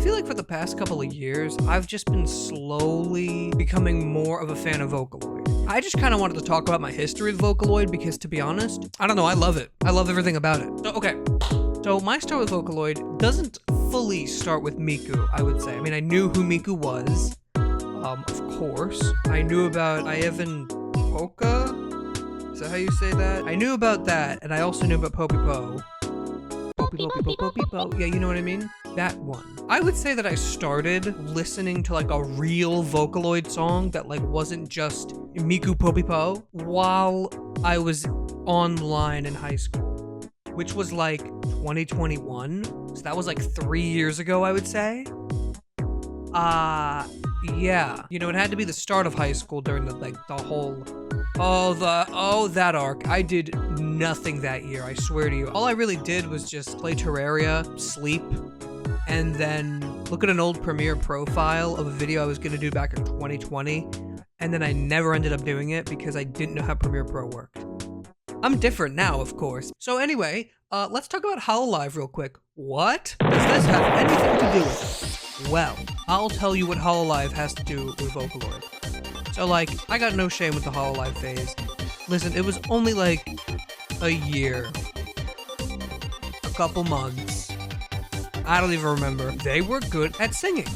feel like for the past couple of years, I've just been slowly becoming more of a fan of Vocaloid. I just kind of wanted to talk about my history with Vocaloid because, to be honest, I don't know, I love it. I love everything about it. So, okay. So my start with Vocaloid doesn't fully start with Miku, I would say. I mean, I knew who Miku was, of course. I knew about Ivan Polka? Is that how you say that? I knew about that, and I also knew about Poppy-Po. Poppy-Po. Yeah, you know what I mean? That one. I would say that I started listening to like a real Vocaloid song that like wasn't just Miku Poppy-Po while I was online in high school, which was like 2021. So that was like 3 years ago, I would say. Yeah. You know, it had to be the start of high school during the whole... that arc. I did nothing that year, I swear to you. All I really did was just play Terraria, sleep, and then look at an old Premiere profile of a video I was gonna do back in 2020, and then I never ended up doing it because I didn't know how Premiere Pro worked. I'm different now, of course. So anyway, let's talk about Hololive real quick. What does this have anything to do with it? Well, I'll tell you what Hololive has to do with Vocaloid. So like, I got no shame with the Hololive phase. Listen, it was only like a year, a couple months. I don't even remember. They were good at singing.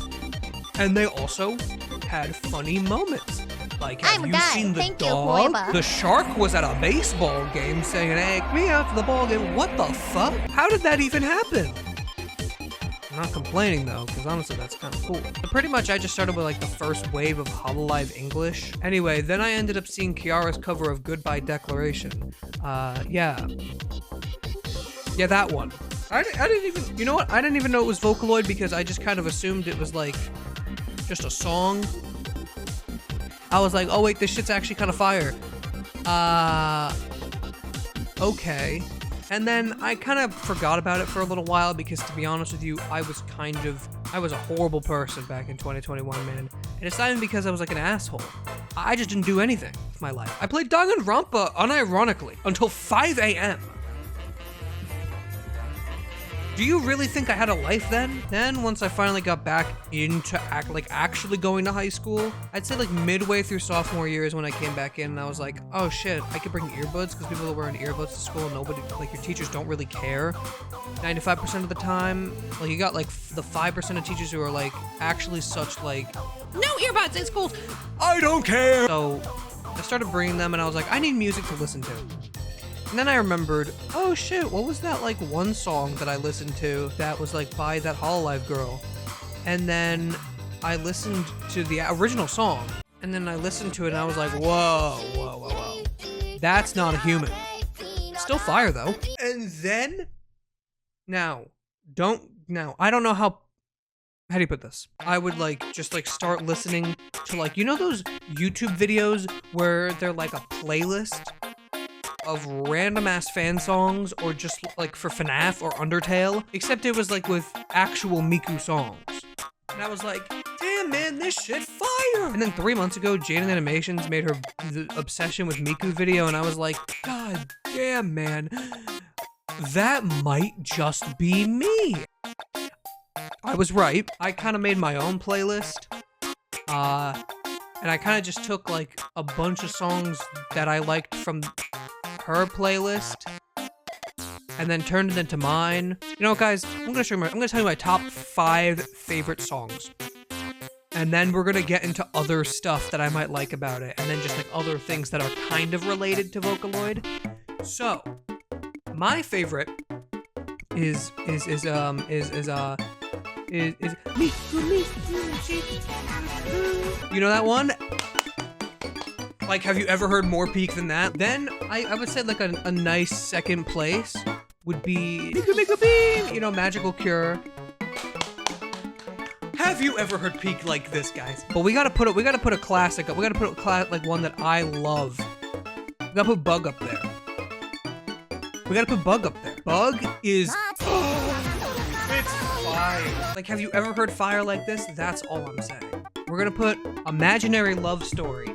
And they also had funny moments. Like, have you seen the dog? The shark was at a baseball game saying, "Hey, me out to the ball game." What the fuck? How did that even happen? I'm not complaining though, because honestly that's kind of cool. But pretty much I just started with like the first wave of Hololive English. Anyway, then I ended up seeing Kiara's cover of Goodbye Declaration. Yeah, that one. I didn't even, you know what? I didn't even know it was Vocaloid because I just kind of assumed it was like just a song. I was like, oh wait, this shit's actually kind of fire. Okay. And then I kind of forgot about it for a little while because, to be honest with you, I was a horrible person back in 2021, man. And it's not even because I was like an asshole. I just didn't do anything with my life. I played Danganronpa unironically until 5 a.m. Do you really think I had a life then? Then once I finally got back into actually going to high school, I'd say like midway through sophomore year is when I came back in and I was like, oh shit, I could bring earbuds because people are wearing earbuds to school and nobody, like your teachers don't really care 95% of the time. Like you got like the 5% of teachers who are like actually such like, no earbuds in schools, I don't care. So I started bringing them and I was like, I need music to listen to. And then I remembered, oh shit, what was that like one song that I listened to that was like by that Hololive girl? And then I listened to the original song, and then I listened to it and I was like, whoa. That's not a human. Still fire though. And then, I don't know how do you put this? I would like, just like start listening to like, you know those YouTube videos where they're like a playlist of random ass fan songs, or just like for FNAF or Undertale, except it was like with actual Miku songs. And I was like, damn man, this shit fire! And then 3 months ago, Jaden Animations made her obsession with Miku video, and I was like, god damn man, that might just be me. I was right. I kind of made my own playlist. And I kind of just took like a bunch of songs that I liked from her playlist and then turned it into mine. You know what, guys? I'm gonna tell you my top 5 favorite songs. And then we're gonna get into other stuff that I might like about it, and then just like other things that are kind of related to Vocaloid. So, my favorite is you know that one? Like, have you ever heard more peak than that? Then I would say like a nice second place would be Miku Beam, you know, Magical Cure. Have you ever heard peak like this, guys? But we gotta put a classic up. We gotta put like one that I love. We gotta put Bug up there. Bug is it's fire. Like, have you ever heard fire like this? That's all I'm saying. We're gonna put Imaginary Love Story.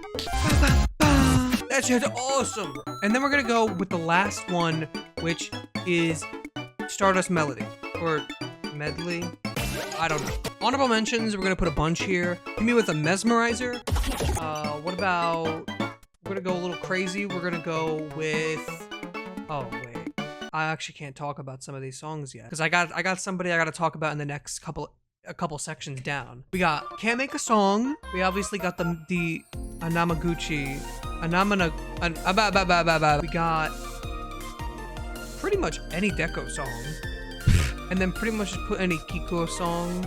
That shit's awesome. And then we're gonna go with the last one, which is Stardust Melody, or Medley. I don't know. Honorable mentions, we're gonna put a bunch here. Give me with a mesmerizer. What about, we're gonna go a little crazy. We're gonna go with, oh wait. I actually can't talk about some of these songs yet. Because I got somebody I gotta talk about in the next a couple sections down. We got Can't Make a Song. We obviously got the Anamaguchi. We got pretty much any Deco song. And then pretty much just put any Kiko song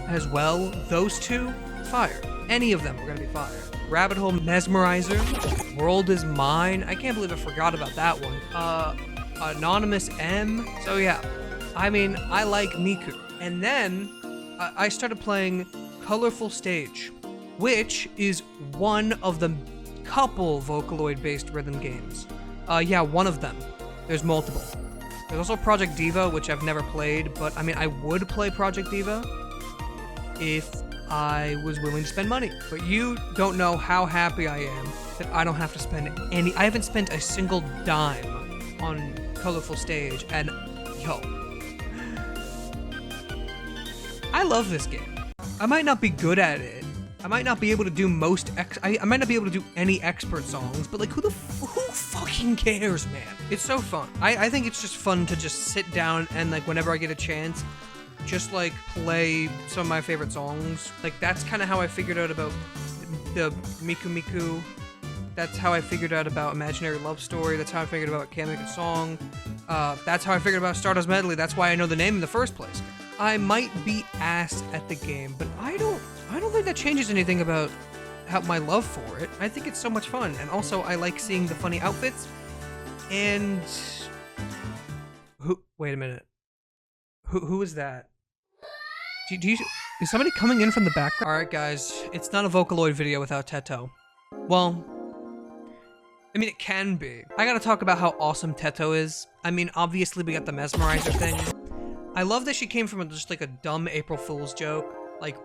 as well. Those two, fire. Any of them are gonna be fire. Rabbit Hole, Mesmerizer, World Is Mine. I can't believe I forgot about that one. Anonymous M. So yeah, I mean, I like Miku. And then I started playing Colorful Stage, which is one of the couple Vocaloid-based rhythm games. Yeah, one of them. There's multiple. There's also Project Diva, which I've never played, but I mean, I would play Project Diva if I was willing to spend money. But you don't know how happy I am that I don't have to spend any. I haven't spent a single dime on Colorful Stage, and yo, I love this game. I might not be good at it. I might not be able to do I might not be able to do any expert songs, but like, who fucking cares, man? It's so fun. I think it's just fun to just sit down and like, whenever I get a chance, just like play some of my favorite songs. Like, that's kind of how I figured out about the Miku. That's how I figured out about Imaginary Love Story. That's how I figured out Can't Make a Song. That's how I figured about Stardust Medley. That's why I know the name in the first place. I might be ass at the game, but I don't think that changes anything about my love for it. I think it's so much fun, and also I like seeing the funny outfits. And wait a minute. Who is that? Is somebody coming in from the background? All right, guys, it's not a Vocaloid video without Teto. Well, I mean, it can be. I gotta talk about how awesome Teto is. I mean, obviously we got the Mesmerizer thing. I love that she came from just like a dumb April Fool's joke. Like,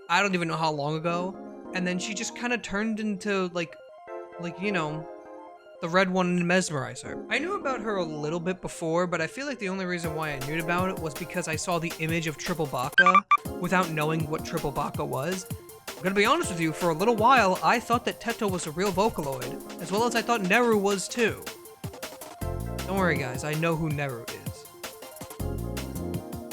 I don't even know how long ago. And then she just kind of turned into like, you know, the red one in Mesmerizer. I knew about her a little bit before, but I feel like the only reason why I knew about it was because I saw the image of Triple Baka without knowing what Triple Baka was. I'm gonna be honest with you, for a little while, I thought that Teto was a real Vocaloid, as well as I thought Neru was too. Don't worry guys, I know who Neru is.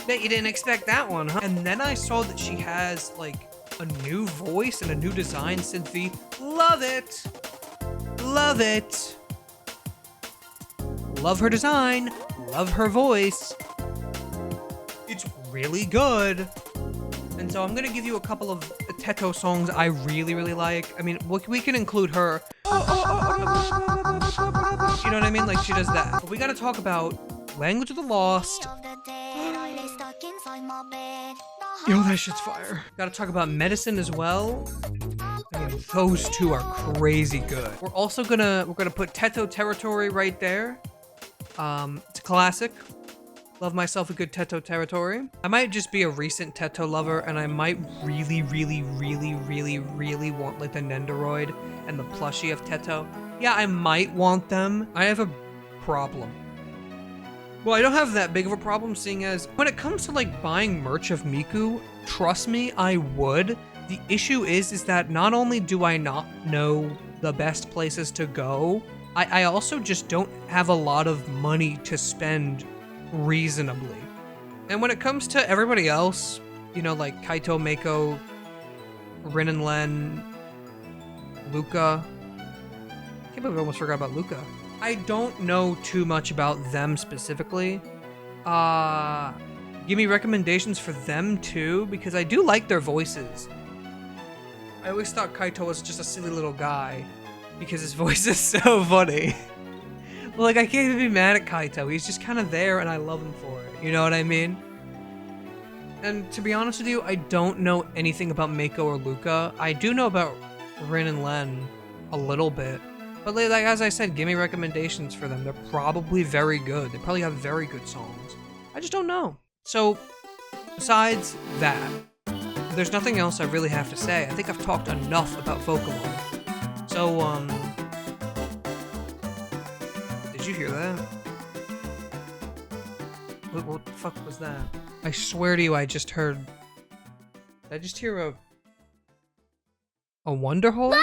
Bet you didn't expect that one, huh? And then I saw that she has, like, a new voice and a new design synth V. Love it! Love it! Love her design. Love her voice. It's really good. And so I'm gonna give you a couple of Teto songs I really, really like. I mean, we can include her. You know what I mean? Like, she does that. But we gotta talk about Language of the Lost. Yo, that shit's fire. Gotta talk about Medicine as well. I mean, those two are crazy good. We're also gonna put Teto Territory right there. It's a classic. Love myself a good Teto Territory. I might just be a recent Teto lover, and I might really, really, really, really, really want like the Nendoroid and the plushie of Teto. Yeah, I might want them. I have a problem. Well, I don't have that big of a problem, seeing as when it comes to like buying merch of Miku, trust me, I would. The issue is that not only do I not know the best places to go, I also just don't have a lot of money to spend reasonably. And when it comes to everybody else, you know, like Kaito, Mako, Rin and Len, Luca. I can't believe I almost forgot about Luca. I don't know too much about them specifically. Give me recommendations for them too, because I do like their voices. I always thought Kaito was just a silly little guy because his voice is so funny. Like, I can't even be mad at Kaito. He's just kind of there and I love him for it. You know what I mean? And to be honest with you, I don't know anything about Mako or Luca. I do know about Rin and Len a little bit. But like, as I said, give me recommendations for them. They're probably very good. They probably have very good songs. I just don't know. So, besides that, there's nothing else I really have to say. I think I've talked enough about Vocaloid. So, did you hear that? What the fuck was that? I swear to you, I just heard... Did I just hear a wonder hole?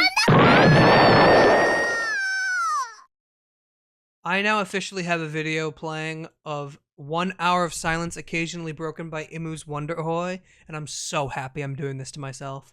I now officially have a video playing of 1 hour of silence occasionally broken by Imu's Wonderhoy, and I'm so happy I'm doing this to myself.